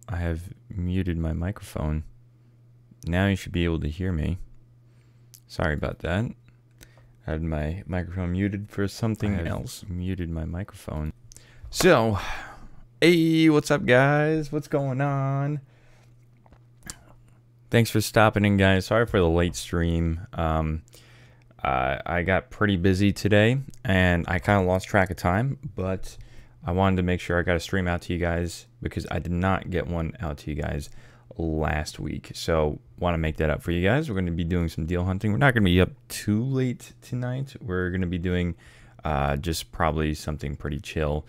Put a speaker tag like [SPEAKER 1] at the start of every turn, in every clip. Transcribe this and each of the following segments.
[SPEAKER 1] I have muted my microphone. Now you should be able to hear me. Sorry about that. I had my microphone muted for something else. Muted my microphone. So, hey, what's up, guys? What's going on? Thanks for stopping in, guys. Sorry for the late stream. I got pretty busy today, and I kind of lost track of time, but I wanted to make sure I got a stream out to you guys because I did not get one out to you guys last week. So want to make that up for you guys. We're going to be doing some deal hunting. We're not going to be up too late tonight. We're going to be doing just probably something pretty chill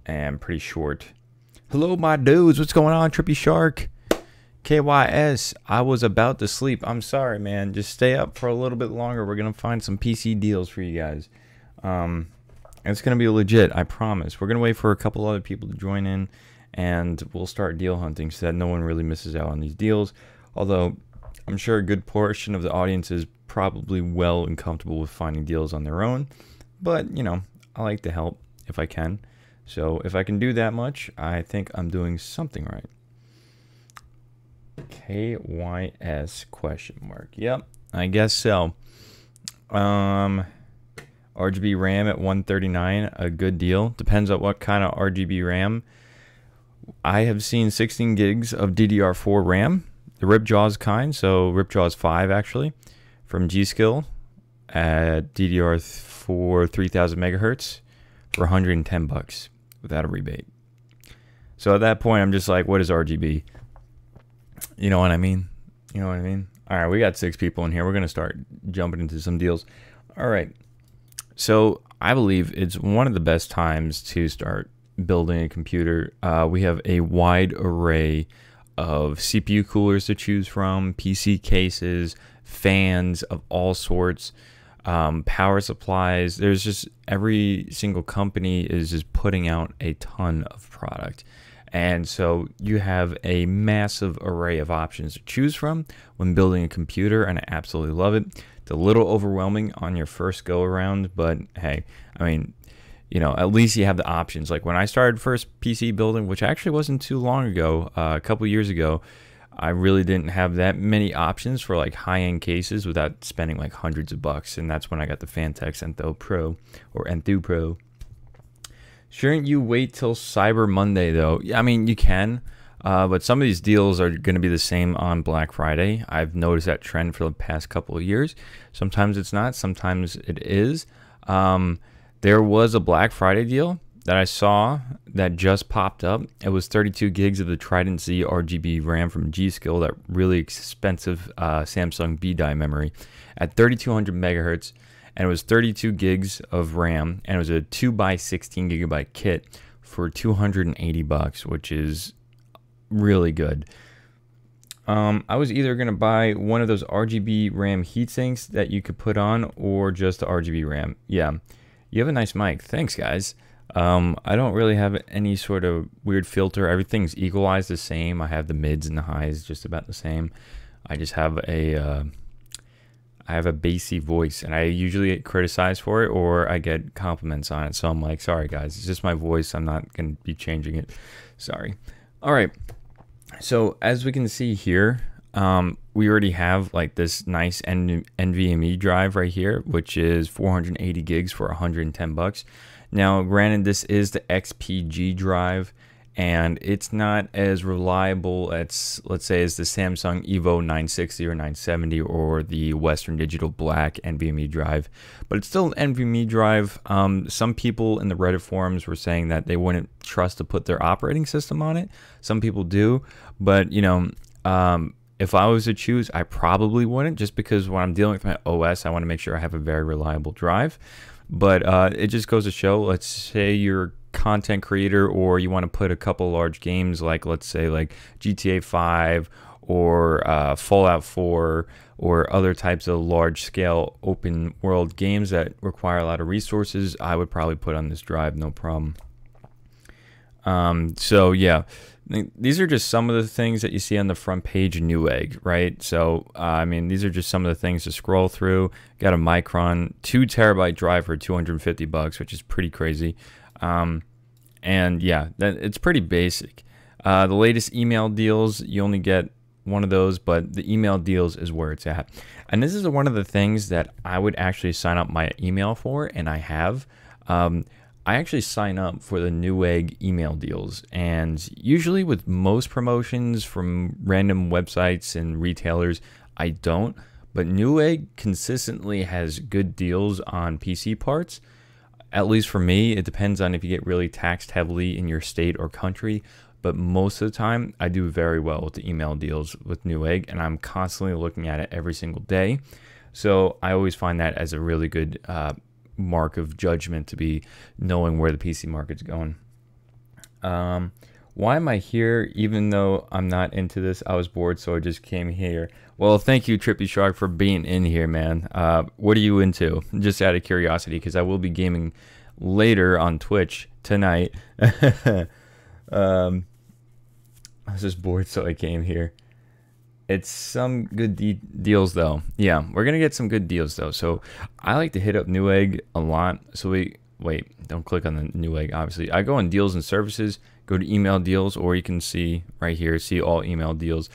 [SPEAKER 1] and pretty short. Hello, my dudes. What's going on, Trippy Shark? KYS, I was about to sleep. I'm sorry, man. Just stay up for a little bit longer. We're going to find some PC deals for you guys. It's going to be legit, I promise. We're going to wait for a couple other people to join in, and we'll start deal hunting so that no one really misses out on these deals. Although, I'm sure a good portion of the audience is probably well and comfortable with finding deals on their own. But, you know, I like to help if I can. So, if I can do that much, I think I'm doing something right. KYS question mark. Yep, I guess so. RGB RAM at 139, a good deal. Depends on what kind of RGB RAM. I have seen 16 gigs of DDR4 RAM, the Ripjaws kind, so Ripjaws 5 actually, from G-Skill at DDR4 3000 megahertz for 110 bucks without a rebate. So at that point, I'm just like, what is RGB? You know what I mean? You know what I mean? All right, we got 6 people in here. We're going to start jumping into some deals. All right. So I believe it's one of the best times to start building a computer. We have a wide array of CPU coolers to choose from, PC cases, fans of all sorts, power supplies. There's just every single company is just putting out a ton of product. And so you have a massive array of options to choose from when building a computer, and I absolutely love it. It's a little overwhelming on your first go around, but hey, I mean, you know, at least you have the options. Like when I started first PC building, which actually wasn't too long ago, a couple years ago, I really didn't have that many options for like high-end cases without spending like hundreds of bucks, and that's when I got the Fantex Entho Pro or Enthu Pro. Shouldn't you wait till Cyber Monday, though? I mean, you can, but some of these deals are going to be the same on Black Friday. I've noticed that trend for the past couple of years. Sometimes it's not. Sometimes it is. There was a Black Friday deal that I saw that just popped up. It was 32 gigs of the Trident Z RGB RAM from G-Skill, that really expensive Samsung B-die memory at 3200 megahertz. And it was 32 gigs of RAM, and it was a 2x16 gigabyte kit for 280 bucks, which is really good. I was either going to buy one of those RGB RAM heatsinks that you could put on, or just the RGB RAM. Yeah, you have a nice mic. Thanks, guys. I don't really have any sort of weird filter. Everything's equalized the same. I have the mids and the highs just about the same. I just have a bassy voice, and I usually get criticized for it, or I get compliments on it. So I'm like, sorry guys, it's just my voice. I'm not going to be changing it. Sorry. All right. So as we can see here, we already have like this nice NVMe drive right here, which is 480 gigs for 110 bucks. Now, granted, this is the XPG drive, and it's not as reliable as, let's say, as the Samsung Evo 960 or 970 or the Western Digital Black NVMe drive, but it's still an NVMe drive. Some people in the Reddit forums were saying that they wouldn't trust to put their operating system on it. Some people do, but you know, if I was to choose, I probably wouldn't, just because when I'm dealing with my OS, I want to make sure I have a very reliable drive. But it just goes to show, let's say you're content creator, or you want to put a couple large games, like let's say like GTA 5 or Fallout 4 or other types of large scale open world games that require a lot of resources, I would probably put on this drive, no problem. So yeah, these are just some of the things that you see on the front page of Newegg, right? So I mean, these are just some of the things to scroll through. Got a Micron 2 terabyte drive for 250 bucks, which is pretty crazy. And yeah, it's pretty basic. The latest email deals, you only get one of those, but the email deals is where it's at. And this is one of the things that I would actually sign up my email for, and I have. I actually sign up for the Newegg email deals, and usually with most promotions from random websites and retailers, I don't. But Newegg consistently has good deals on PC parts. At least for me, it depends on if you get really taxed heavily in your state or country. But most of the time, I do very well with the email deals with Newegg, and I'm constantly looking at it every single day. So I always find that as a really good mark of judgment to be knowing where the PC market's going. Why am I here? Even though I'm not into this, I was bored, so I just came here. Well, thank you, Trippy Shark, for being in here, man. What are you into? Just out of curiosity, because I will be gaming later on Twitch tonight. I was just bored, so I came here. It's some good deals, though. Yeah, we're going to get some good deals, though. So I like to hit up Newegg a lot. So wait, don't click on the Newegg, obviously. I go on deals and services, go to email deals, or you can see right here, see all email deals.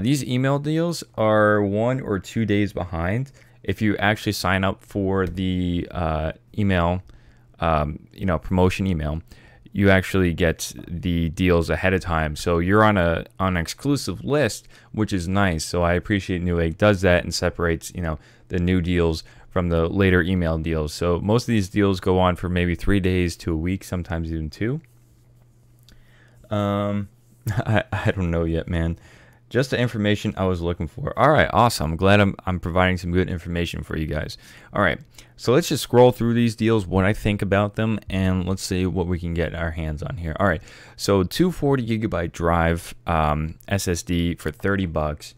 [SPEAKER 1] These email deals are 1 or 2 days behind. If you actually sign up for the email, promotion email, you actually get the deals ahead of time. So you're on an exclusive list, which is nice. So I appreciate Newegg does that and separates, the new deals from the later email deals. So most of these deals go on for maybe 3 days to a week, sometimes even 2. I don't know yet, man. Just the information I was looking for. All right, awesome. I'm glad I'm providing some good information for you guys. All right, so let's just scroll through these deals, what I think about them, and let's see what we can get our hands on here. All right, so 240 gigabyte drive SSD for $30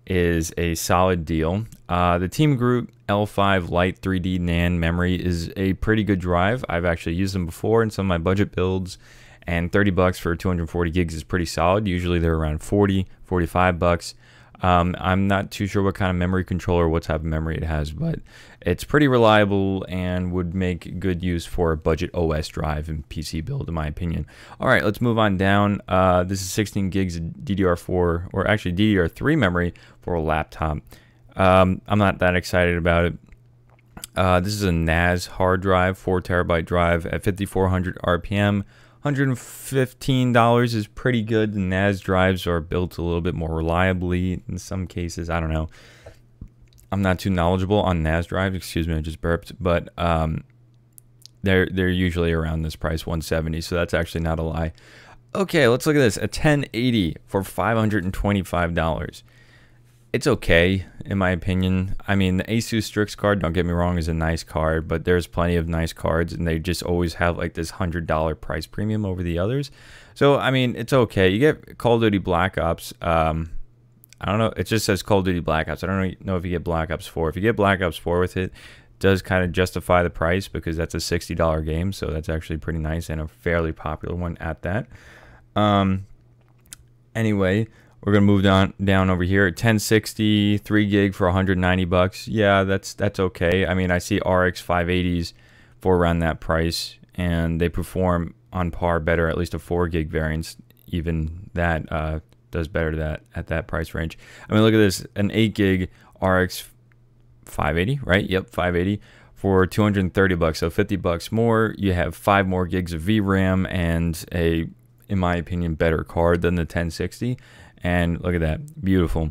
[SPEAKER 1] is a solid deal. The Team Group L5 Lite 3D NAND memory is a pretty good drive. I've actually used them before in some of my budget builds. And $30 for 240 gigs is pretty solid. Usually they're around 40, 45 bucks. I'm not too sure what kind of memory controller, what type of memory it has, but it's pretty reliable and would make good use for a budget OS drive and PC build, in my opinion. All right, let's move on down. This is 16 gigs of DDR4, or actually DDR3 memory for a laptop. I'm not that excited about it. This is a NAS hard drive, 4 terabyte drive at 5400 RPM. $115 is pretty good. The NAS drives are built a little bit more reliably in some cases. I don't know. I'm not too knowledgeable on NAS drives. Excuse me, I just burped. But they're usually around this price, $170. So that's actually not a lie. Okay, let's look at this. A 1080 for $525. It's okay, in my opinion. I mean, the Asus Strix card, don't get me wrong, is a nice card, but there's plenty of nice cards, and they just always have like this $100 price premium over the others. So, I mean, it's okay. You get Call of Duty Black Ops. I don't know. It just says Call of Duty Black Ops. I don't know if you get Black Ops 4. If you get Black Ops 4 with it, does kind of justify the price because that's a $60 game, so that's actually pretty nice and a fairly popular one at that. Anyway, we're gonna move down over here. 1060, 3 gig for 190 bucks. Yeah, that's okay. I mean, I see RX 580s for around that price, and they perform on par better. At least a 4 gig variant, even that does better at that price range. I mean, look at this, an 8 gig RX 580, right? Yep, 580 for 230 bucks. So 50 bucks more. You have 5 more gigs of VRAM and a, in my opinion, better card than the 1060. And look at that, beautiful.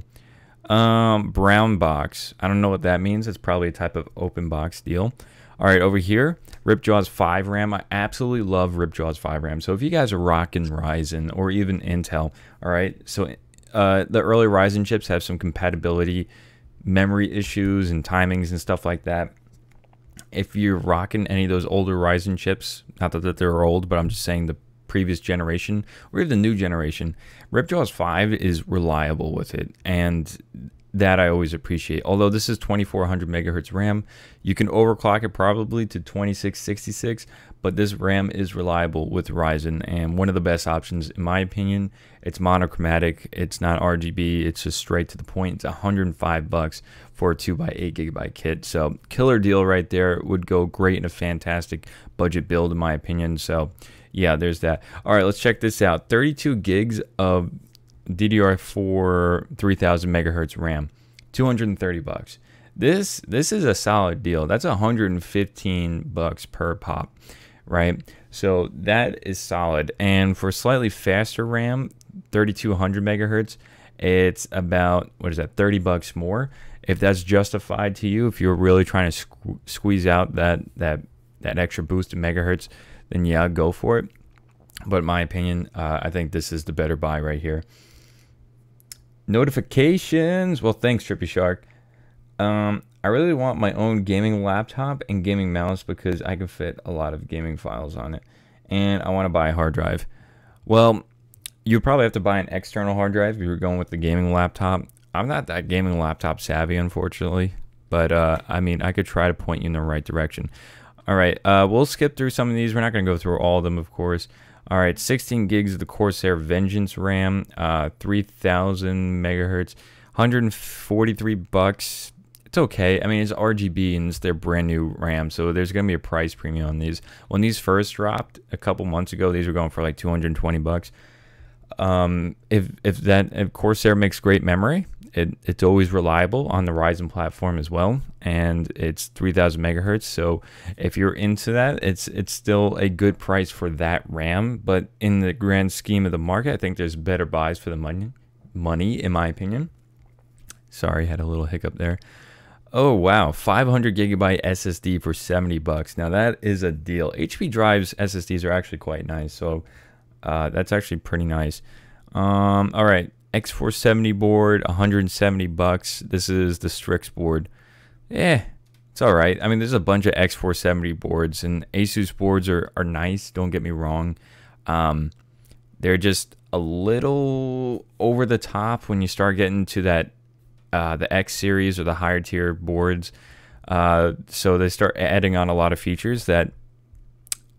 [SPEAKER 1] Brown box. I don't know what that means. It's probably a type of open box deal. All right, over here, Ripjaws 5 RAM. I absolutely love Ripjaws 5 RAM. So if you guys are rocking Ryzen or even Intel, all right. So the early Ryzen chips have some compatibility, memory issues, and timings and stuff like that. If you're rocking any of those older Ryzen chips, not that they're old, but I'm just saying the previous generation or even the new generation, Ripjaws 5 is reliable with it, and that I always appreciate. Although this is 2400 megahertz RAM, you can overclock it probably to 2666, but this RAM is reliable with Ryzen, and one of the best options in my opinion. It's monochromatic, it's not RGB, it's just straight to the point. It's 105 bucks for a 2x8 gigabyte kit. So killer deal right there. Would go great in a fantastic budget build in my opinion. So Yeah, there's that. All right, let's check this out. 32 gigs of DDR4 3000 megahertz RAM, 230 bucks. This is a solid deal. That's 115 bucks per pop, right? So that is solid. And for slightly faster RAM, 3200 megahertz, it's about, what is that, 30 bucks more. If that's justified to you, if you're really trying to squeeze out that extra boost in megahertz, then yeah, go for it. But in my opinion, I think this is the better buy right here. Notifications. Well, thanks, Trippy Shark. I really want my own gaming laptop and gaming mouse because I can fit a lot of gaming files on it. And I want to buy a hard drive. Well, you probably have to buy an external hard drive if you're going with the gaming laptop. I'm not that gaming laptop savvy, unfortunately. But, I mean, I could try to point you in the right direction. All right, we'll skip through some of these. We're not going to go through all of them, of course. All right, 16 gigs of the Corsair Vengeance RAM, 3000 megahertz, 143 bucks. It's okay. I mean, it's RGB and it's their brand new RAM, so there's going to be a price premium on these. When these first dropped a couple months ago, these were going for like 220 bucks. If Corsair makes great memory, it's always reliable on the Ryzen platform as well, and it's 3000 megahertz. So if you're into that, it's still a good price for that RAM. But in the grand scheme of the market, I think there's better buys for the money, in my opinion. Sorry, had a little hiccup there. Oh wow, 500 gigabyte SSD for 70 bucks. Now that is a deal. HP drives SSDs are actually quite nice, so that's actually pretty nice. All right, X470 board, 170 bucks. This is the Strix board. Yeah, it's all right. I mean, there's a bunch of X470 boards, and Asus boards are nice. Don't get me wrong. They're just a little over the top when you start getting to that the X series or the higher tier boards. So they start adding on a lot of features that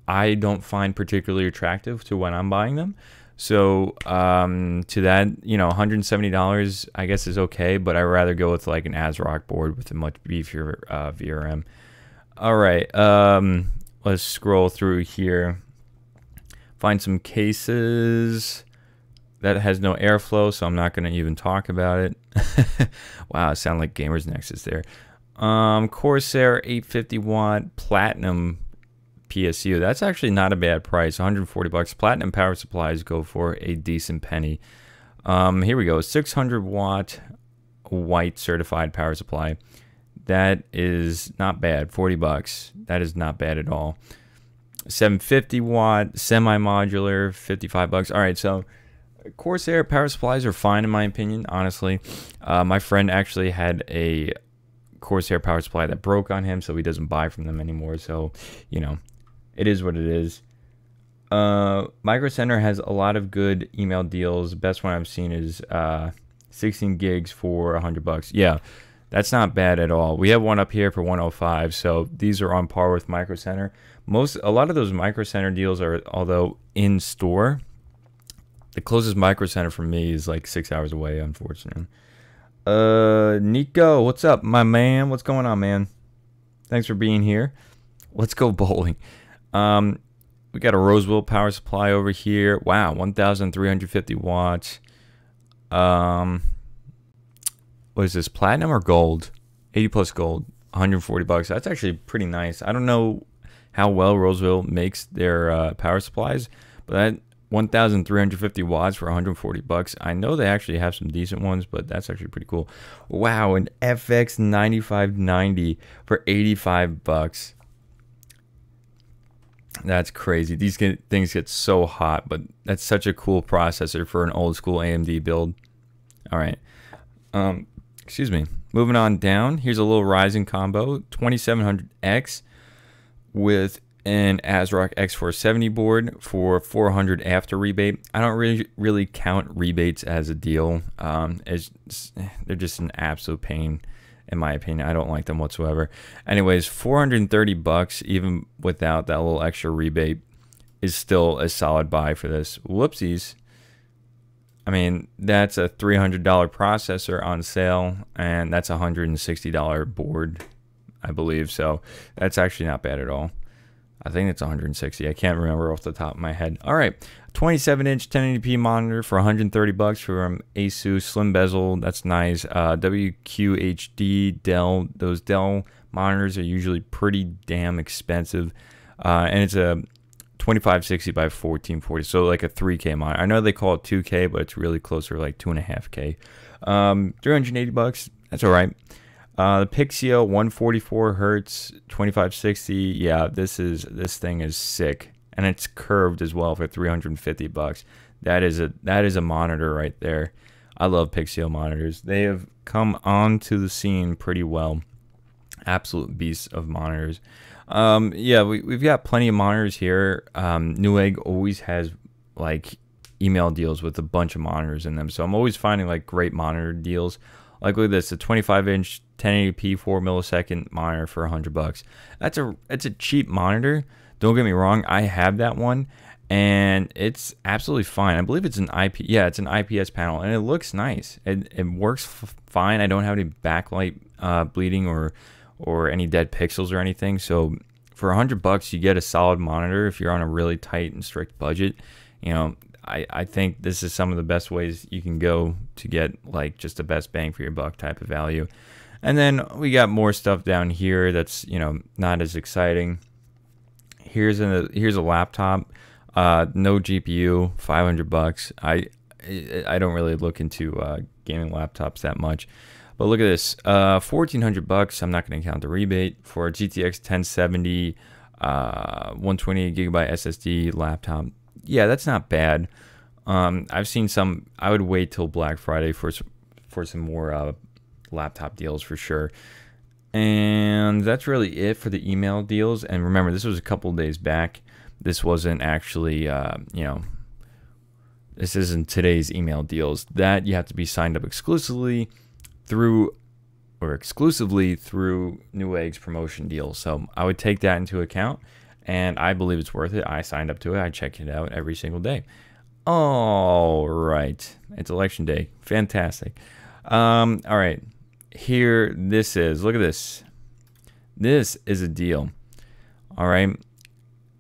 [SPEAKER 1] I don't find particularly attractive to when I'm buying them. So to that, you know, $170 I guess is okay, but I'd rather go with like an ASRock board with a much beefier VRM. All right, let's scroll through here. Find some cases. That has no airflow, so I'm not going to even talk about it. Wow, I sound like Gamers Nexus there. Corsair 850 watt Platinum PSU. That's actually not a bad price, 140 bucks. Platinum power supplies go for a decent penny. Here we go, 600 watt white certified power supply. That is not bad, 40 bucks. That is not bad at all. 750 watt semi-modular, 55 bucks. All right, so Corsair power supplies are fine in my opinion, honestly. My friend actually had a Corsair power supply that broke on him, so he doesn't buy from them anymore. So, you know, it is what it is. Micro Center has a lot of good email deals. Best one I've seen is 16 gigs for 100 bucks. Yeah, that's not bad at all. We have one up here for 105, so these are on par with Micro Center. A lot of those Micro Center deals are, although in store, the closest Micro Center for me is like 6 hours away, unfortunately. Nico, what's up, my man? What's going on, man? Thanks for being here. Let's go bowling. We got a Roseville power supply over here. Wow, 1,350 watts. What is this, platinum or gold? 80 plus gold, 140 bucks. That's actually pretty nice. I don't know how well Roseville makes their power supplies, but that 1,350 watts for 140 bucks. I know they actually have some decent ones, but that's actually pretty cool. Wow, an FX 9590 for 85 bucks. That's crazy. These things get so hot, but that's such a cool processor for an old school AMD build. All right. Excuse me. Moving on down, here's a little Ryzen combo, 2700X with an ASRock X470 board for 400 after rebate. I don't really count rebates as a deal. They're just an absolute pain, in my opinion. I don't like them whatsoever. Anyways, 430 bucks, even without that little extra rebate, is still a solid buy for this. Whoopsies. I mean, that's a $300 processor on sale, and that's a $160 board, I believe. So that's actually not bad at all. I think it's 160. I can't remember off the top of my head. All right, 27-inch 1080p monitor for 130 bucks from Asus. Slim bezel, that's nice. WQHD Dell. Those Dell monitors are usually pretty damn expensive, and it's a 2560 by 1440, so like a 3K monitor. I know they call it 2K, but it's really closer to like 2.5K. 380 bucks. That's all right. The Pixio 144 hertz 2560. Yeah, this thing is sick, and it's curved as well for 350 bucks. That is a monitor right there. I love Pixio monitors. They have come onto the scene pretty well. Absolute beasts of monitors. Yeah, we've got plenty of monitors here. Newegg always has like email deals with a bunch of monitors in them, so I'm always finding like great monitor deals. Like look at this, a 25-inch 1080p 4 millisecond monitor for 100 bucks. It's a cheap monitor. Don't get me wrong, I have that one, and it's absolutely fine. I believe it's an it's an IPS panel, and it looks nice. It works fine. I don't have any backlight bleeding or any dead pixels or anything. So for 100 bucks, you get a solid monitor if you're on a really tight and strict budget. You know, I think this is some of the best ways you can go to get like just the best bang for your buck type of value. And then we got more stuff down here that's, you know, not as exciting. Here's a laptop, no GPU, 500 bucks. I don't really look into gaming laptops that much. But look at this, 1,400 bucks. I'm not going to count the rebate for a GTX 1070, 128 gigabyte SSD laptop. Yeah, that's not bad. I've seen some. I would wait till Black Friday for some more laptop deals for sure. And that's really it for the email deals. And remember, this was a couple days back. This wasn't actually, you know, this isn't today's email deals. That you have to be signed up exclusively through Newegg's promotion deals. So I would take that into account, and I believe it's worth it. I signed up to it. I check it out every single day. All right, it's election day. Fantastic. All right, here this is. Look at this. This is a deal. All right,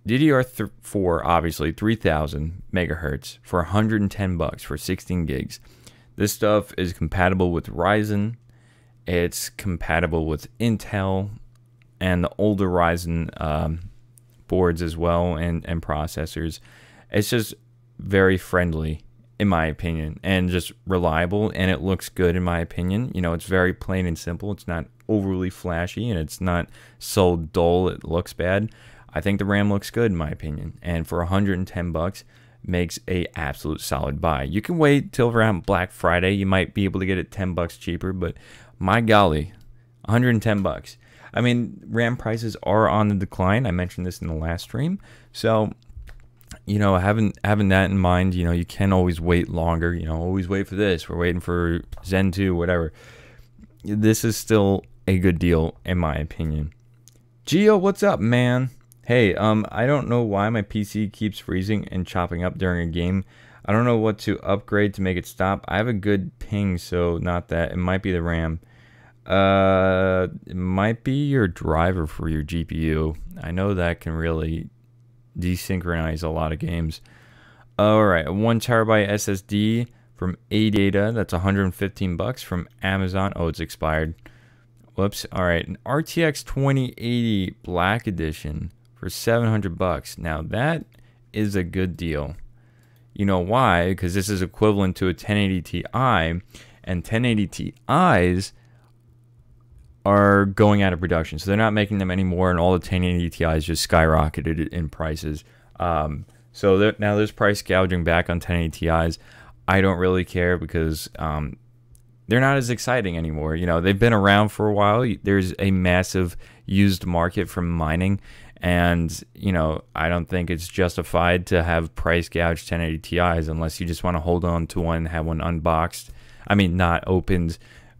[SPEAKER 1] DDR4, obviously 3000 megahertz for 110 bucks for 16 gigs. This stuff is compatible with Ryzen. It's compatible with Intel and the older Ryzen boards as well, and processors. It's just very friendly in my opinion, and just reliable, and it looks good in my opinion. You know, it's very plain and simple. It's not overly flashy, and it's not so dull it looks bad. I think the RAM looks good in my opinion, and for 110 bucks makes a absolute solid buy. You can wait till around Black Friday. You might be able to get it 10 bucks cheaper, but my golly, 110 bucks. I mean, RAM prices are on the decline. I mentioned this in the last stream. So, you know, having that in mind, you know, you can always wait longer. You know, always wait for this. We're waiting for Zen 2, whatever. This is still a good deal in my opinion. Gio, what's up, man? Hey, I don't know why my PC keeps freezing and chopping up during a game. I don't know what to upgrade to make it stop. I have a good ping, so not that. It might be the RAM. It might be your driver for your GPU. I know that can really desynchronize a lot of games. All right, a 1 terabyte SSD from ADATA. That's 115 bucks from Amazon. Oh, it's expired. Whoops. All right, an RTX 2080 Black Edition for 700 bucks. Now that is a good deal. You know why? Because this is equivalent to a 1080 Ti, and 1080 Ti's are going out of production, so they're not making them anymore, and all the 1080 Ti's just skyrocketed in prices. So now there's price gouging back on 1080 Ti's. I don't really care because they're not as exciting anymore. You know, they've been around for a while. There's a massive used market from mining, and you know, I don't think it's justified to have price gouged 1080 Ti's unless you just want to hold on to one and have one unboxed. I mean, not opened,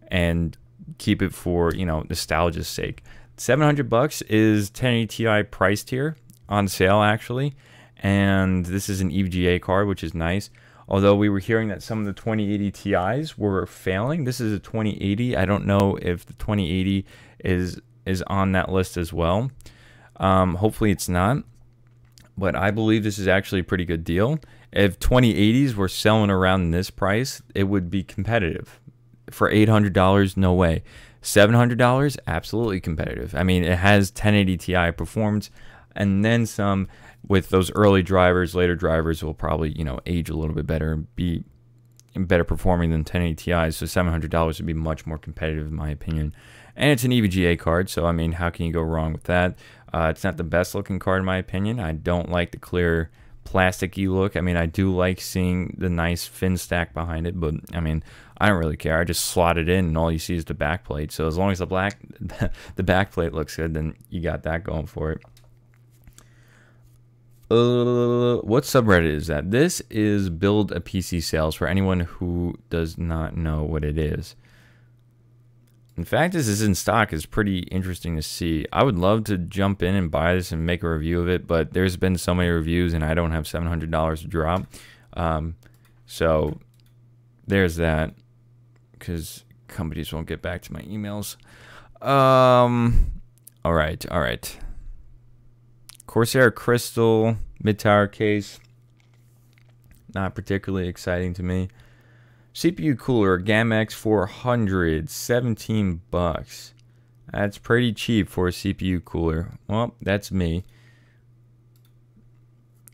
[SPEAKER 1] and keep it for, you know, nostalgia's sake. 700 bucks is 1080 Ti price tier on sale actually, and this is an EVGA card, which is nice. Although we were hearing that some of the 2080 Ti's were failing. This is a 2080. I don't know if the 2080 is on that list as well. Hopefully it's not, but I believe this is actually a pretty good deal. If 2080s were selling around this price, it would be competitive. For $800, no way. $700, absolutely competitive. I mean, it has 1080 Ti performance, and then some. With those early drivers, later drivers will probably, age a little bit better and be better performing than 1080 Ti's. So $700 would be much more competitive in my opinion. And it's an EVGA card, so I mean, how can you go wrong with that? It's not the best looking card in my opinion. I don't like the clear plasticky look. I mean, I do like seeing the nice fin stack behind it, but I mean, I don't really care. I just slot it in and all you see is the back plate. So as long as the back plate looks good, then you got that going for it. What subreddit is that? This is Build a PC Sales for anyone who does not know what it is. In fact, this is in stock is pretty interesting to see. I would love to jump in and buy this and make a review of it, but there's been so many reviews and I don't have $700 to drop. So there's that, because companies won't get back to my emails. All right. Corsair Crystal mid-tower case, not particularly exciting to me. CPU cooler, Gamma X 400, 17 bucks. That's pretty cheap for a CPU cooler. Well, that's me.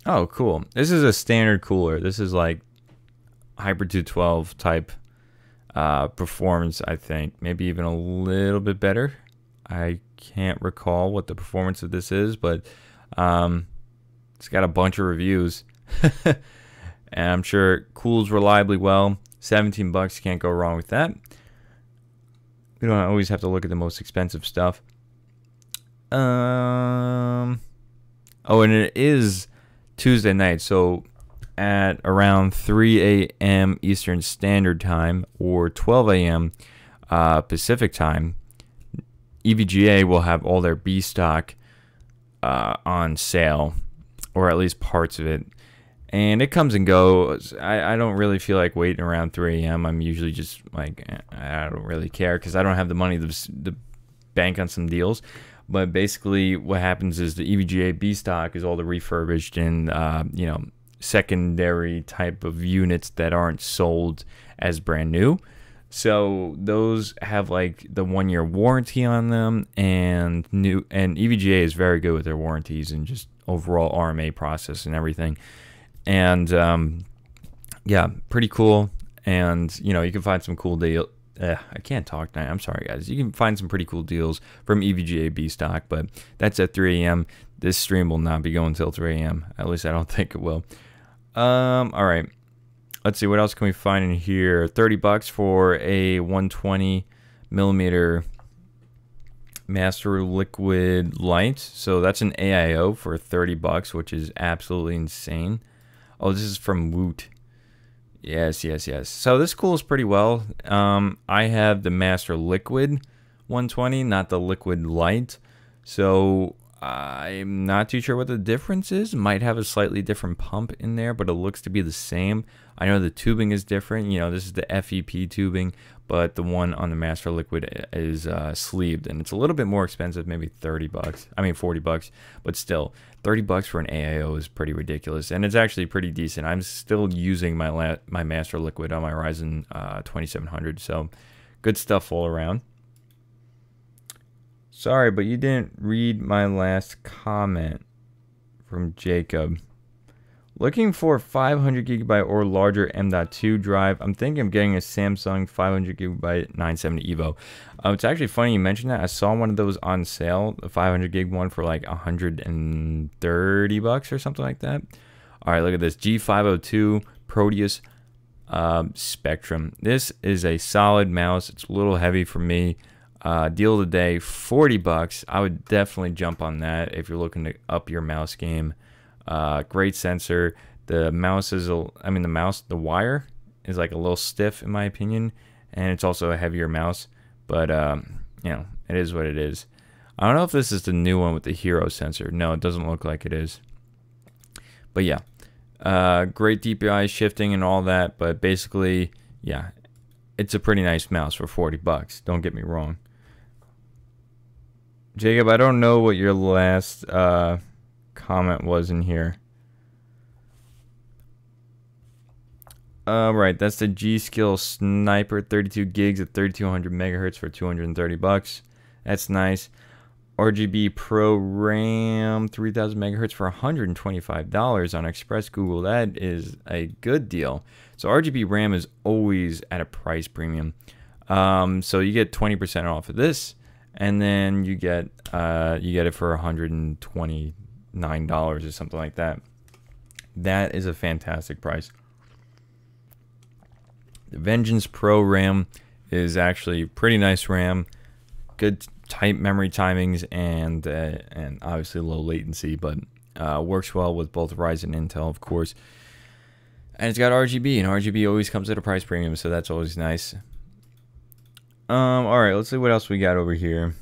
[SPEAKER 1] Oh, cool. This is a standard cooler. This is like Hyper 212 type performance, I think. Maybe even a little bit better. I can't recall what the performance of this is, but it's got a bunch of reviews. And I'm sure it cools reliably well. 17 bucks, can't go wrong with that. We don't always have to look at the most expensive stuff. Oh, and it is Tuesday night, so at around 3 a.m. Eastern Standard Time or 12 a.m. Pacific Time, EVGA will have all their B stock on sale, or at least parts of it. And it comes and goes. I don't really feel like waiting around 3 a.m. I'm usually just like, I don't really care because I don't have the money to bank on some deals. But basically what happens is the EVGA B stock is all the refurbished and, secondary type of units that aren't sold as brand new. So those have like the 1-year warranty on them, and EVGA is very good with their warranties and just overall RMA process and everything. And yeah, pretty cool. And you can find some cool deal. I can't talk tonight. I'm sorry, guys. You can find some pretty cool deals from EVGA B stock, but that's at 3 a.m. This stream will not be going until 3 a.m. At least I don't think it will. All right. Let's see, what else can we find in here? 30 bucks for a 120 millimeter Master Liquid Light. So that's an AIO for 30 bucks, which is absolutely insane. Oh, this is from Woot. Yes. So this cools pretty well. I have the Master Liquid 120, not the Liquid Light. So I'm not too sure what the difference is. Might have a slightly different pump in there, but it looks to be the same. I know the tubing is different. This is the FEP tubing, but the one on the Master Liquid is sleeved, and it's a little bit more expensive, maybe 30 bucks. I mean 40 bucks, but still 30 bucks for an AIO is pretty ridiculous, and it's actually pretty decent. I'm still using my Master Liquid on my Ryzen 2700, so good stuff all around. Sorry, but you didn't read my last comment from Jacob. Looking for 500 gigabyte or larger M.2 drive. I'm thinking of getting a Samsung 500 gigabyte 970 Evo. It's actually funny you mentioned that. I saw one of those on sale, the 500 gig one, for like 130 bucks or something like that. All right, look at this G502 Proteus Spectrum. This is a solid mouse. It's a little heavy for me. Deal of the day, 40 bucks. I would definitely jump on that if you're looking to up your mouse game. Great sensor. The mouse is, the wire is like a little stiff in my opinion, and it's also a heavier mouse, but it is what it is. I don't know if this is the new one with the Hero sensor. No, it doesn't look like it is. But yeah, great DPI shifting and all that, but basically, yeah, it's a pretty nice mouse for 40 bucks. Don't get me wrong. Jacob, I don't know what your last comment was in here. Right, that's the G-Skill Sniper, 32 gigs at 3200 megahertz for $230. That's nice. RGB Pro RAM, 3000 megahertz for $125 on Express Google. That is a good deal. So RGB RAM is always at a price premium. So you get 20% off of this, and then you get it for $129 or something like that. That is a fantastic price. The Vengeance Pro RAM is actually pretty nice RAM, good tight memory timings, and obviously low latency, but works well with both Ryzen and Intel, of course. And it's got RGB, and RGB always comes at a price premium, so that's always nice. All right, let's see what else we got over here.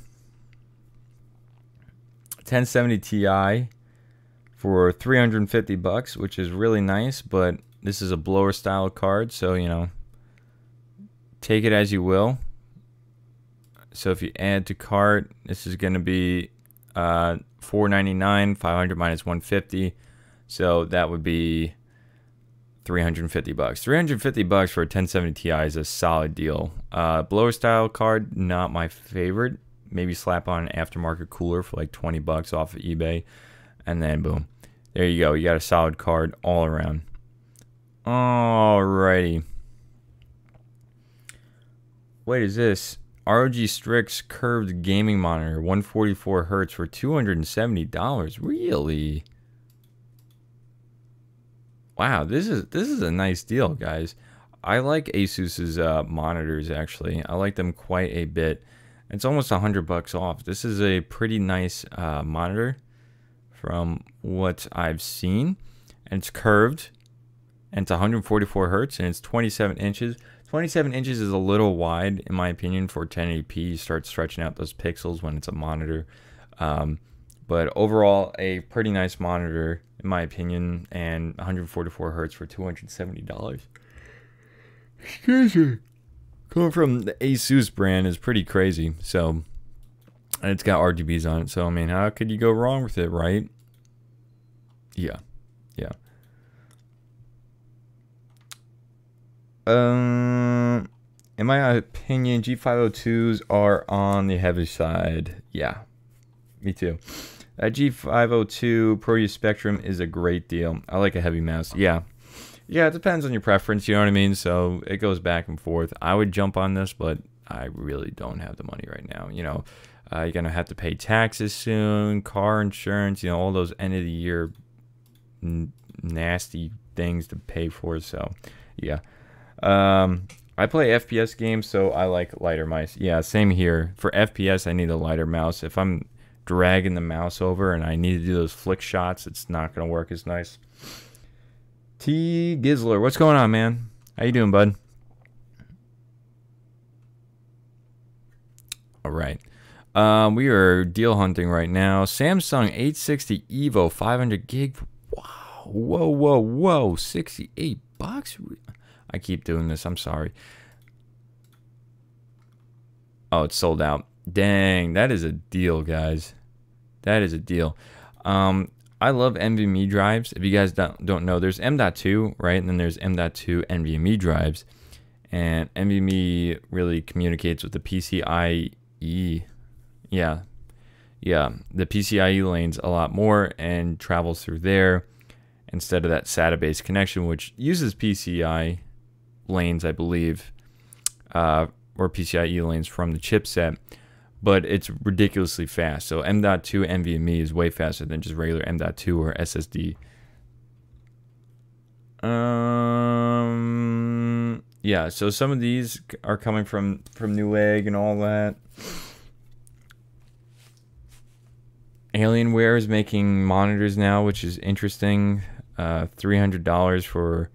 [SPEAKER 1] 1070 Ti for $350, which is really nice, but this is a blower style card, so you know, take it as you will. So if you add to cart, this is going to be $499, 500 minus 150, so that would be $350. $350 for a 1070 Ti is a solid deal. Blower style card, not my favorite. Maybe slap on an aftermarket cooler for like $20 off of eBay, and then boom, there you go. You got a solid card all around. Alrighty. What is this? ROG Strix curved gaming monitor, 144 hertz for $270. Really? Wow, this is a nice deal, guys. I like Asus's monitors, actually. I like them quite a bit. It's almost $100 off. This is a pretty nice monitor from what I've seen. And it's curved. And it's 144 hertz, and it's 27 inches. 27 inches is a little wide, in my opinion, for 1080p. You start stretching out those pixels when it's a monitor. But overall, a pretty nice monitor, in my opinion, and 144 hertz for $270. Excuse me. Coming from the Asus brand is pretty crazy. So, and it's got RGBs on it. So, I mean, how could you go wrong with it, right? Yeah. Yeah. In my opinion, G502s are on the heavy side. Yeah, me too. That G502 ProView Spectrum is a great deal. I like a heavy mouse. Yeah, it depends on your preference. You know what I mean? So it goes back and forth. I would jump on this, but I really don't have the money right now. You know, you're gonna have to pay taxes soon, car insurance. You know, all those end of the year nasty things to pay for. So, yeah. I play FPS games, so I like lighter mice. Yeah, same here. For FPS, I need a lighter mouse. If I'm dragging the mouse over and I need to do those flick shots, it's not going to work as nice. T. Gizzler, what's going on, man? How you doing, bud? All right. We are deal hunting right now. Samsung 860 Evo 500 gig. Wow. Whoa. $68. I keep doing this. I'm sorry. Oh, it's sold out. Dang, that is a deal, guys. That is a deal. I love NVMe drives. If you guys don't know, there's M.2, right? And then there's M.2 NVMe drives. And NVMe really communicates with the PCIe. Yeah, the PCIe lanes a lot more and travels through there instead of that SATA-based connection, which uses PCI lanes, I believe, or PCIe lanes from the chipset, but it's ridiculously fast. So M.2 NVMe is way faster than just regular M.2 or SSD. Yeah, so some of these are coming from Newegg and all that. Alienware is making monitors now, which is interesting. $300 for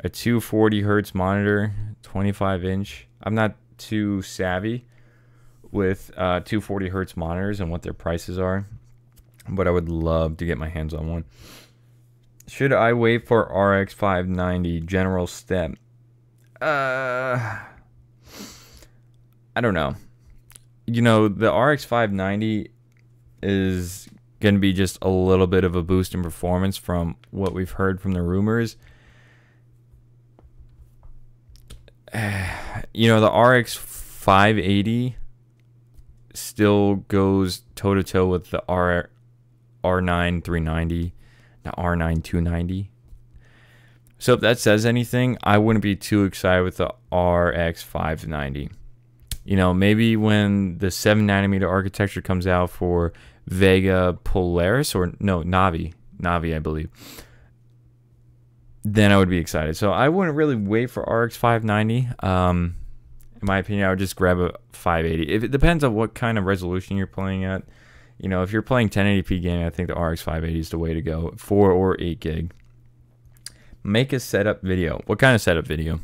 [SPEAKER 1] a 240 hertz monitor, 25 inch. I'm not too savvy with 240 hertz monitors and what their prices are, but I would love to get my hands on one. Should I wait for RX 590 general step? I don't know. You know, the RX 590 is going to be just a little bit of a boost in performance from what we've heard from the rumors. You know, the RX 580 still goes toe-to-toe with the R9 390, the R9 290. So if that says anything, I wouldn't be too excited with the RX 590. You know, maybe when the 7nm architecture comes out for Vega Polaris, or no, Navi, I believe, then I would be excited. So I wouldn't really wait for RX 590. In my opinion, I would just grab a 580. If it depends on what kind of resolution you're playing at. You know, if you're playing 1080p gaming, I think the RX 580 is the way to go. 4 or 8 gig. Make a setup video. What kind of setup video?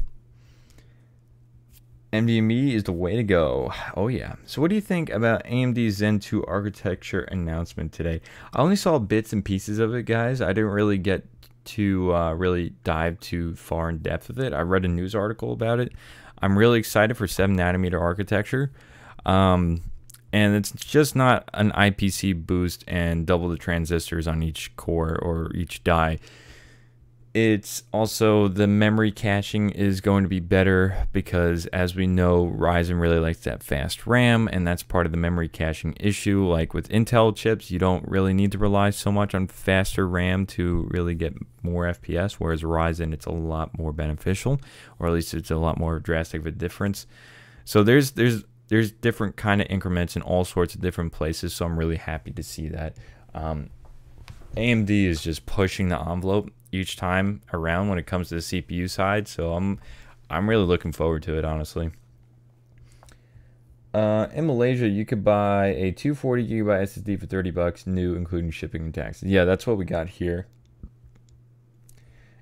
[SPEAKER 1] NVMe is the way to go. Oh yeah. So what do you think about AMD's Zen 2 architecture announcement today? I only saw bits and pieces of it, guys. I didn't really get to really dive too far in depth with it. I read a news article about it. I'm really excited for 7nm architecture. And it's just not an IPC boost and double the transistors on each core or each die. It's also the memory caching is going to be better because, as we know, Ryzen really likes that fast RAM, and that's part of the memory caching issue. Like with Intel chips, you don't really need to rely so much on faster RAM to really get more FPS, whereas Ryzen, it's a lot more beneficial, or at least it's a lot more drastic of a difference. So there's different kind of increments in all sorts of different places, so I'm really happy to see that. AMD is just pushing the envelope each time around when it comes to the CPU side, so I'm really looking forward to it, honestly. In Malaysia, you could buy a 240 GB SSD for $30 new, including shipping and taxes. Yeah, that's what we got here.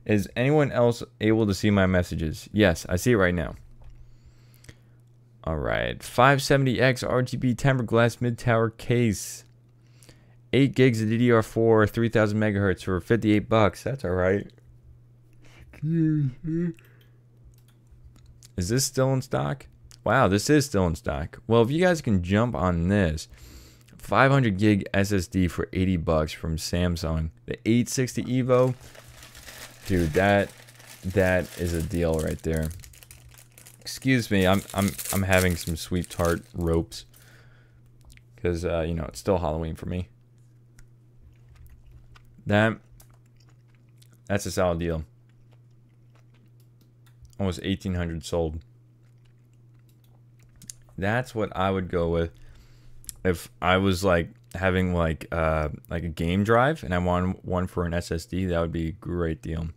[SPEAKER 1] Is anyone else able to see my messages? Yes, I see it right now. All right, 570X RGB tempered glass mid-tower case. 8 gigs of DDR4, 3000 megahertz for $58. That's all right. Is this still in stock? Wow, this is still in stock. Well, if you guys can jump on this, 500 gig SSD for $80 from Samsung. The 860 Evo, dude, that is a deal right there. Excuse me, I'm having some sweet tart ropes because you know, it's still Halloween for me. That's a solid deal. Almost 1,800 sold. That's what I would go with if I was like having like a game drive and I want one for an SSD. That would be a great deal.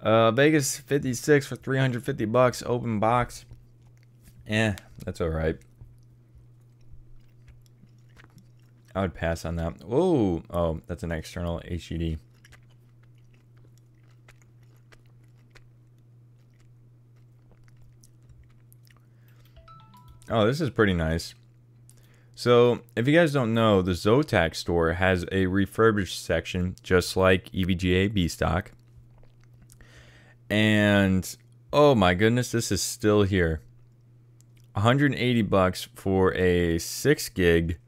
[SPEAKER 1] Vegas 56 for $350, open box. That's all right. I would pass on that. Whoa! Oh, that's an external HDD. Oh, this is pretty nice. So, if you guys don't know, the Zotac store has a refurbished section, just like EVGA B-Stock. And, oh my goodness, this is still here. $180 for a 6 gig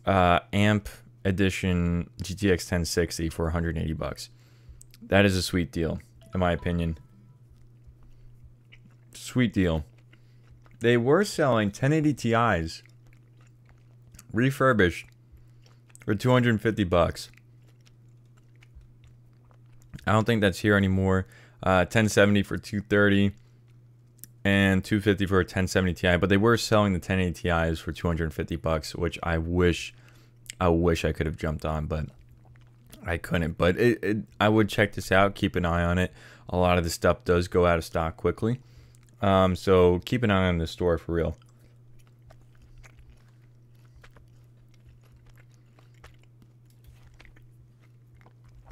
[SPEAKER 1] AMP edition GTX 1060 for $180. That is a sweet deal, in my opinion. Sweet deal. They were selling 1080 Ti's refurbished for $250. I don't think that's here anymore. 1070 for $230 and $250 for a 1070 Ti, but they were selling the 1080 Ti's for $250, which I wish I could have jumped on, but I couldn't. But I would check this out, keep an eye on it. A lot of the stuff does go out of stock quickly, so keep an eye on the store for real.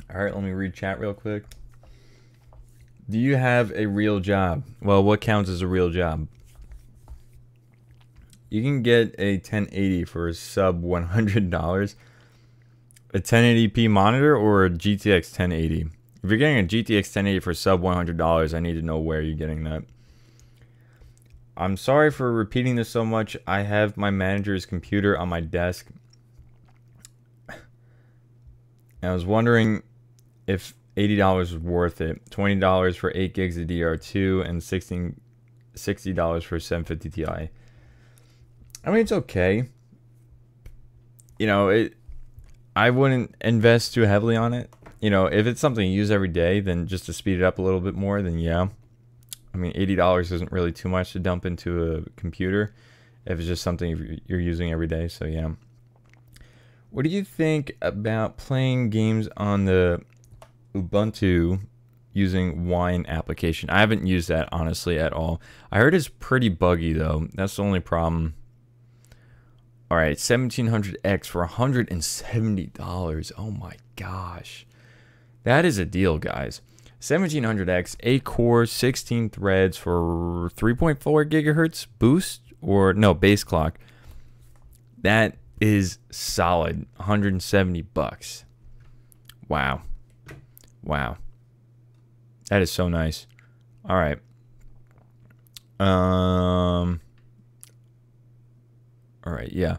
[SPEAKER 1] All right, let me read chat real quick. Do you have a real job? Well, what counts as a real job? You can get a 1080 for sub $100. A 1080p monitor or a GTX 1080? If you're getting a GTX 1080 for sub $100, I need to know where you're getting that. I'm sorry for repeating this so much. I have my manager's computer on my desk, And I was wondering if $80 was worth it. $20 for 8 gigs of DR2 and $60 for 750 Ti. I mean, it's okay. You know, I wouldn't invest too heavily on it. You know, if it's something you use every day, then just to speed it up a little bit more, then yeah. I mean, $80 isn't really too much to dump into a computer if it's just something you're using every day. So yeah. What do you think about playing games on the Ubuntu using Wine application? I haven't used that honestly at all. I heard it's pretty buggy though. That's the only problem. All right, 1700X for $170. Oh my gosh. That is a deal, guys. 1700X, 8 cores, 16 threads for 3.4 gigahertz boost, or no, base clock. That is solid. $170. Wow. Wow. That is so nice. All right. All right, yeah.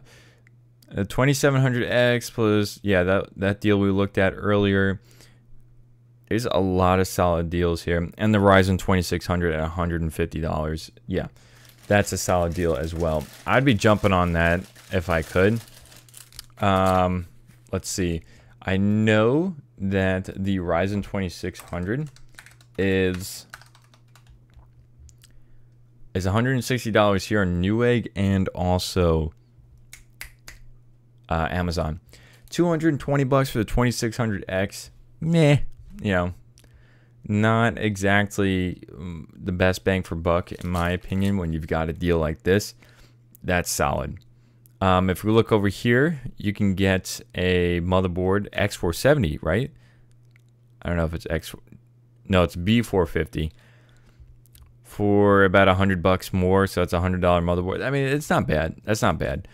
[SPEAKER 1] 2700X plus, yeah, that deal we looked at earlier. There's a lot of solid deals here. And the Ryzen 2600 at $150. Yeah, that's a solid deal as well. I'd be jumping on that if I could. Let's see. I know that the Ryzen 2600 is $160 here on Newegg and also Amazon. $220 for the 2600X. Meh. You know, not exactly the best bang for buck in my opinion when you've got a deal like this. That's solid. If we look over here, you can get a motherboard X470, right? I don't know if it's no, it's B450 for about $100 more, so it's $100 motherboard. I mean, it's not bad. That's not bad.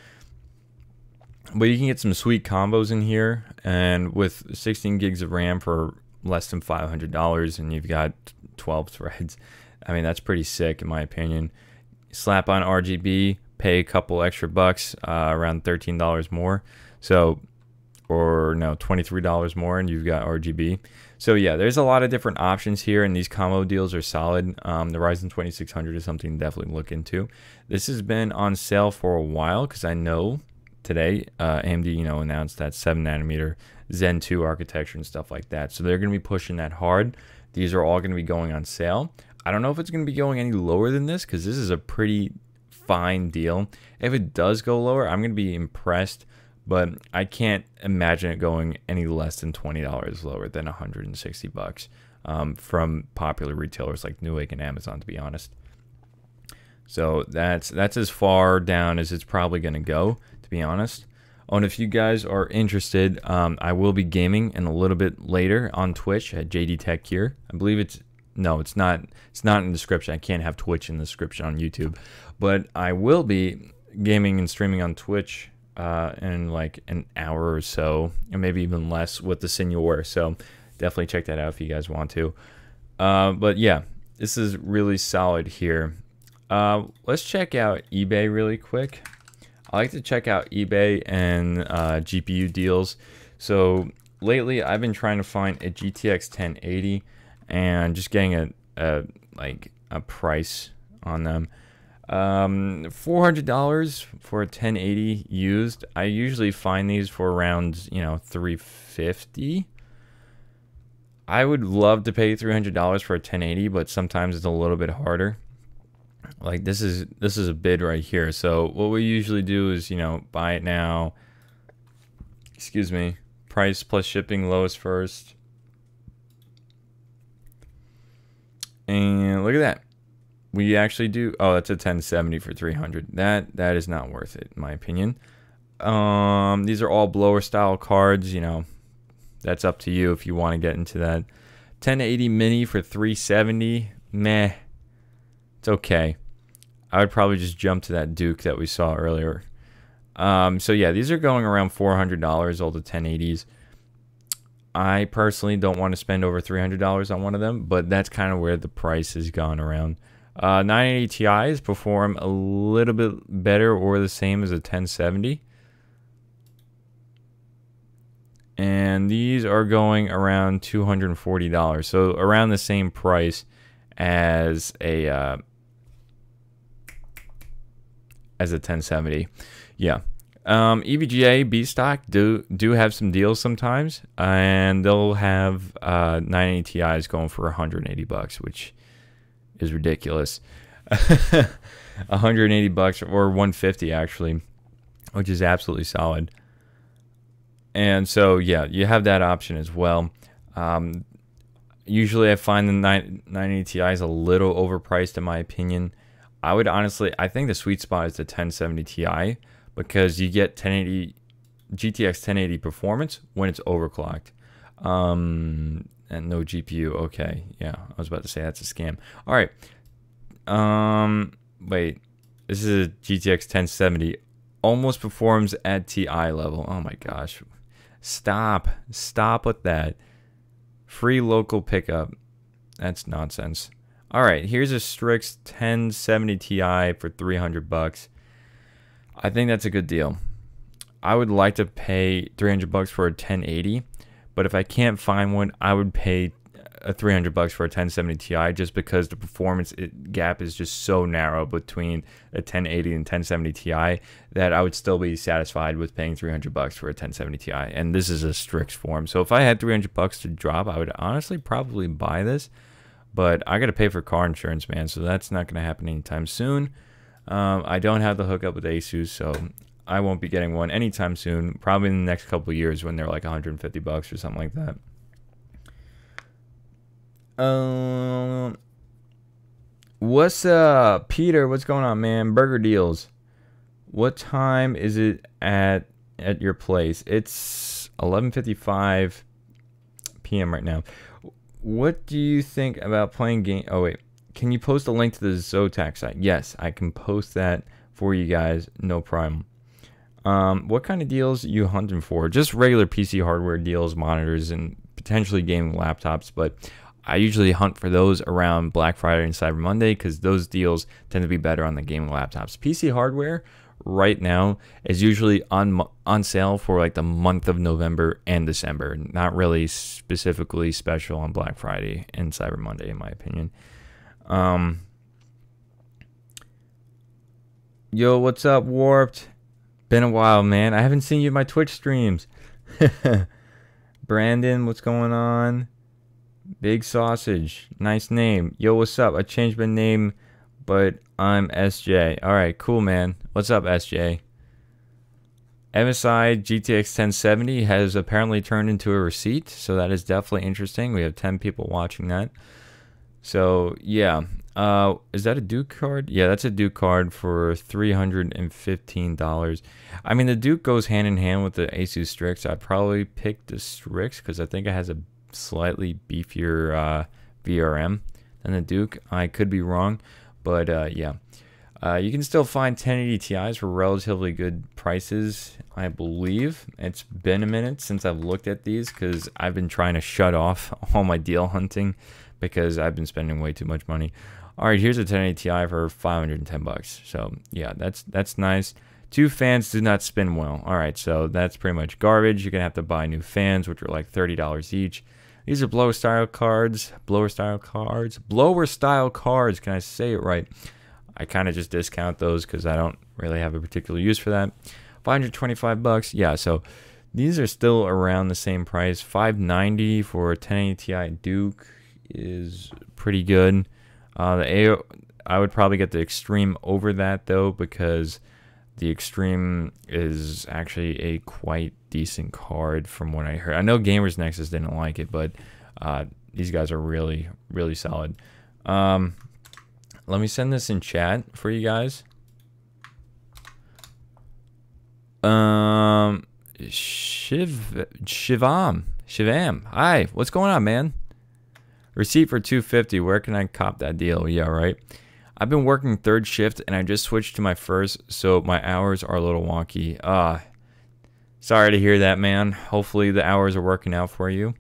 [SPEAKER 1] But you can get some sweet combos in here, and with 16 gigs of RAM for less than $500, and you've got 12 threads. I mean, that's pretty sick in my opinion. Slap on RGB, pay a couple extra bucks, around $13 more. So, or no, $23 more, and you've got RGB. So yeah, there's a lot of different options here, and these combo deals are solid. The Ryzen 2600 is something to definitely look into. This has been on sale for a while because I know today AMD, announced that 7nm Zen 2 architecture and stuff like that. So they're going to be pushing that hard. These are all going to be going on sale. I don't know if it's going to be going any lower than this because this is a pretty fine deal. If it does go lower, I'm going to be impressed, but I can't imagine it going any less than $20 lower than $160 from popular retailers like Newegg and Amazon, to be honest. So that's as far down as it's probably going to go, to be honest. Oh, and if you guys are interested, I will be gaming in a little bit later on Twitch at JDTechGear. I believe it's not in the description. I can't have Twitch in the description on YouTube, but I will be gaming and streaming on Twitch in like an hour or so, and maybe even less with the Senior. So definitely check that out if you guys want to. But yeah, this is really solid here. Let's check out eBay really quick. I like to check out eBay and GPU deals. So lately I've been trying to find a GTX 1080 and just getting a price on them. $400 for a 1080 used. I usually find these for around $350. I would love to pay $300 for a 1080, but sometimes it's a little bit harder. Like this is a bid right here. So what we usually do is buy it now. Excuse me. Price plus shipping, lowest first. And look at that. We actually do. Oh, that's a 1070 for $300. That is not worth it in my opinion. These are all blower style cards. That's up to you if you want to get into that. 1080 mini for $370. Meh. It's okay. I would probably just jump to that Duke that we saw earlier. So yeah, these are going around $400, all the 1080s. I personally don't want to spend over $300 on one of them, but that's kind of where the price has gone around. 980 Ti's perform a little bit better or the same as a 1070. And these are going around $240, so around the same price as a 1070. Yeah. EVGA B stock do have some deals sometimes, and they'll have 980 Ti's going for $180, which is ridiculous. $180 or $150 actually, which is absolutely solid. And so yeah, you have that option as well. Usually I find the 980 Ti is a little overpriced in my opinion. I think the sweet spot is the 1070 Ti, because you get GTX 1080 performance when it's overclocked. And no GPU. Okay, yeah, I was about to say that's a scam. All right. Wait, this is a GTX 1070. Almost performs at Ti level. Oh my gosh. Stop with that. Free local pickup. That's nonsense. All right, here's a Strix 1070 Ti for $300. I think that's a good deal. I would like to pay $300 for a 1080, but if I can't find one, I would pay $300 for a 1070 Ti, just because the performance gap is just so narrow between a 1080 and 1070 Ti that I would still be satisfied with paying $300 for a 1070 Ti. And this is a Strix form, so if I had $300 to drop, I would honestly probably buy this. But I got to pay for car insurance, man, so that's not going to happen anytime soon. I don't have the hookup with Asus, so I won't be getting one anytime soon. Probably in the next couple of years when they're like $150 or something like that. What's up, Peter? What's going on, man? Burger deals. What time is it at your place? It's 11:55 p.m. right now. What do you think about playing game? Oh wait, can you post a link to the Zotac site? Yes, I can post that for you guys, no problem. What kind of deals are you hunting for? Just regular PC hardware deals, monitors, and potentially gaming laptops, but I usually hunt for those around Black Friday and Cyber Monday because those deals tend to be better on the gaming laptops. PC hardware right now is usually on sale for like the month of November and December. Not really specifically special on Black Friday and Cyber Monday, in my opinion. Yo, what's up, Warped? Been a while, man. I haven't seen you in my Twitch streams. Brandon, what's going on? Big Sausage, nice name. Yo, what's up? I changed my name, but I'm SJ. All right, cool, man. What's up, SJ? MSI GTX 1070 has apparently turned into a receipt, so that is definitely interesting. We have 10 people watching that. So, yeah. Is that a Duke card? Yeah, that's a Duke card for $315. I mean, the Duke goes hand in hand with the Asus Strix. I'd probably pick the Strix because I think it has a slightly beefier VRM than the Duke. I could be wrong, but yeah. You can still find 1080 Ti's for relatively good prices, I believe. It's been a minute since I've looked at these because I've been trying to shut off all my deal hunting because I've been spending way too much money. All right, here's a 1080 Ti for $510. So yeah, that's nice. Two fans do not spin well. All right, so that's pretty much garbage. You're gonna have to buy new fans, which are like $30 each. These are blower style cards. Blower style cards. Can I say it right? I kind of just discount those because I don't really have a particular use for that. $525. Yeah, so these are still around the same price. $590 for a 1080 Ti Duke is pretty good. I would probably get the Extreme over that though, because the Extreme is actually a quite decent card from what I heard. I know Gamers Nexus didn't like it, but these guys are really, really solid. Let me send this in chat for you guys. Shivam. Hi, what's going on, man? Receipt for $250. Where can I cop that deal? Yeah, right. I've been working third shift and I just switched to my first, so my hours are a little wonky. Sorry to hear that, man. Hopefully the hours are working out for you.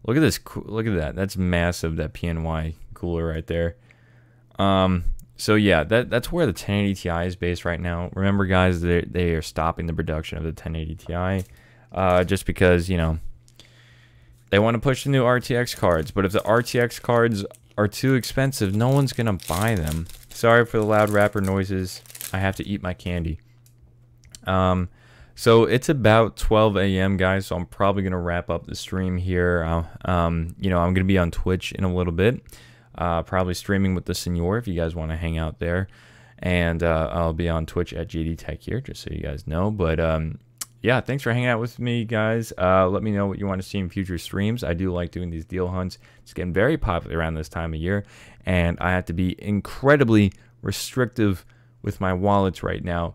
[SPEAKER 1] Look at this. Look at that. That's massive. That PNY cooler right there. So yeah, that's where the 1080 Ti is based right now. Remember, guys, they are stopping the production of the 1080 Ti. just because, you know, they want to push the new RTX cards. But if the RTX cards are too expensive, no one's going to buy them. Sorry for the loud rapper noises. I have to eat my candy. So it's about 12 a.m. guys, so I'm probably going to wrap up the stream here. You know, I'm going to be on Twitch in a little bit, probably streaming with the Senor if you guys want to hang out there. And I'll be on Twitch at JDTechGear, just so you guys know. But yeah, thanks for hanging out with me, guys. Let me know what you want to see in future streams. I do like doing these deal hunts. It's getting very popular around this time of year, and I have to be incredibly restrictive with my wallets right now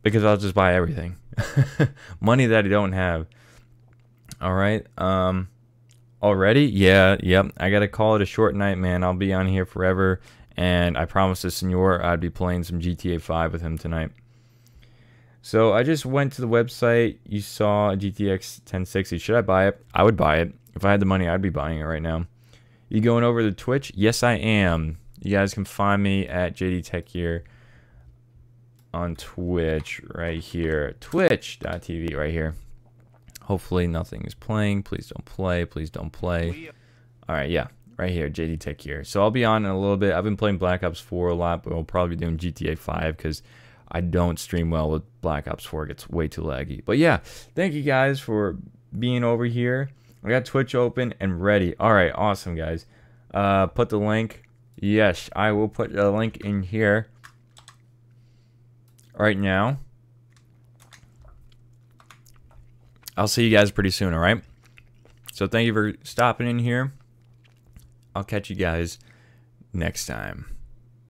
[SPEAKER 1] because I'll just buy everything. Money that I don't have. All right. Already? Yeah, yep. I got to call it a short night, man. I'll be on here forever, and I promised the Senor I'd be playing some GTA 5 with him tonight. So I just went to the website. You saw a GTX 1060. Should I buy it? I would buy it. If I had the money, I'd be buying it right now. You going over to Twitch? Yes, I am. You guys can find me at JDTechGear on Twitch right here. Twitch.tv right here. Hopefully nothing is playing. Please don't play. Please don't play. All right, yeah. Right here, JDTechGear. So I'll be on in a little bit. I've been playing Black Ops 4 a lot, but we'll probably be doing GTA 5 because I don't stream well with Black Ops 4. It gets way too laggy. But yeah, thank you guys for being over here. I got Twitch open and ready. All right, awesome, guys. Put the link. Yes, I will put the link in here right now. I'll see you guys pretty soon, all right? So thank you for stopping in here. I'll catch you guys next time.